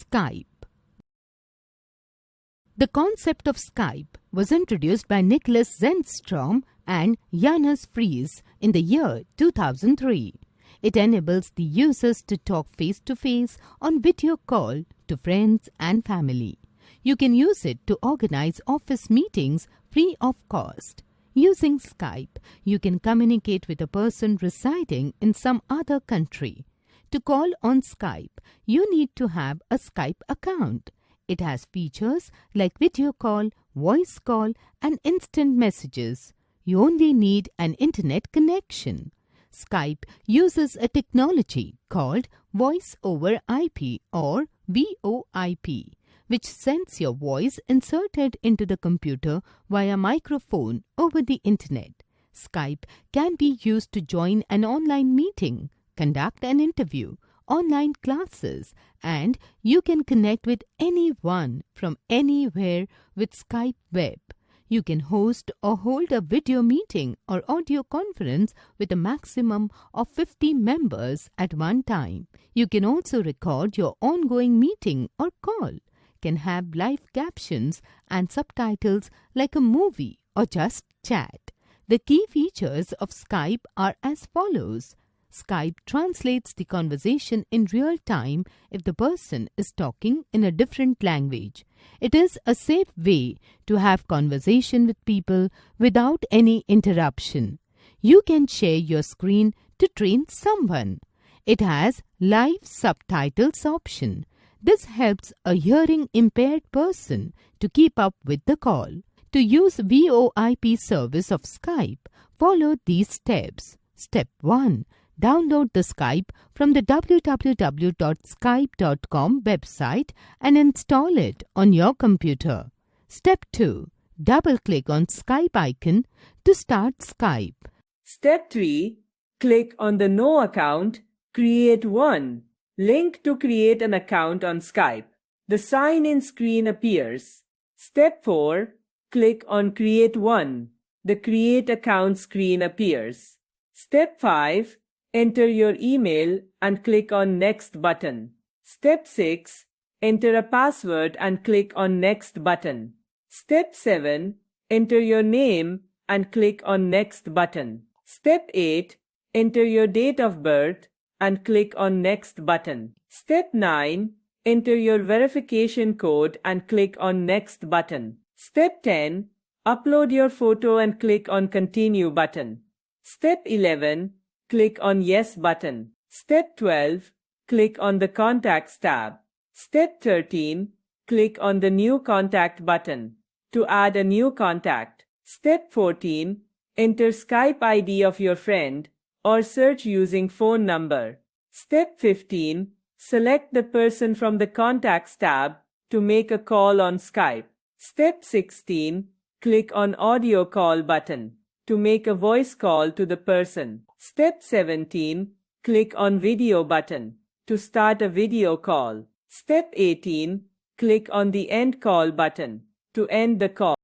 Skype. The concept of Skype was introduced by Nicholas Zennström and Jonas Fries in the year 2003. It enables the users to talk face-to-face on video call to friends and family. You can use it to organize office meetings free of cost. Using Skype, you can communicate with a person residing in some other country. To call on Skype, you need to have a Skype account. It has features like video call, voice call, and instant messages. You only need an internet connection. Skype uses a technology called Voice over IP or VoIP, which sends your voice inserted into the computer via microphone over the internet. Skype can be used to join an online meeting, conduct an interview, online classes, and you can connect with anyone from anywhere with Skype Web. You can host or hold a video meeting or audio conference with a maximum of 50 members at one time. You can also record your ongoing meeting or call, can have live captions and subtitles like a movie or just chat. The key features of Skype are as follows. Skype translates the conversation in real time if the person is talking in a different language. It is a safe way to have conversation with people without any interruption. You can share your screen to train someone. It has live subtitles option. This helps a hearing impaired person to keep up with the call. To use VoIP service of Skype, follow these steps. Step 1. Download the Skype from the www.skype.com website and install it on your computer. Step 2. Double-click on Skype icon to start Skype. Step 3. Click on the No Account, Create One link to create an account on Skype. The sign-in screen appears. Step 4. Click on Create One. The Create Account screen appears. Step 5. Enter your email and click on Next button. Step 6. Enter a password and click on Next button. Step 7. Enter your name and click on Next button. Step 8. Enter your date of birth and click on Next button. Step 9. Enter your verification code and click on Next button. Step 10. Upload your photo and click on Continue button. Step 11. Click on Yes button. Step 12. Click on the Contacts tab. Step 13. Click on the New Contact button to add a new contact. Step 14. Enter Skype ID of your friend or search using phone number. Step 15. Select the person from the Contacts tab to make a call on Skype. Step 16. Click on Audio Call button to make a voice call to the person. Step 17. Click on Video button to start a video call. Step 18. Click on the End Call button to end the call.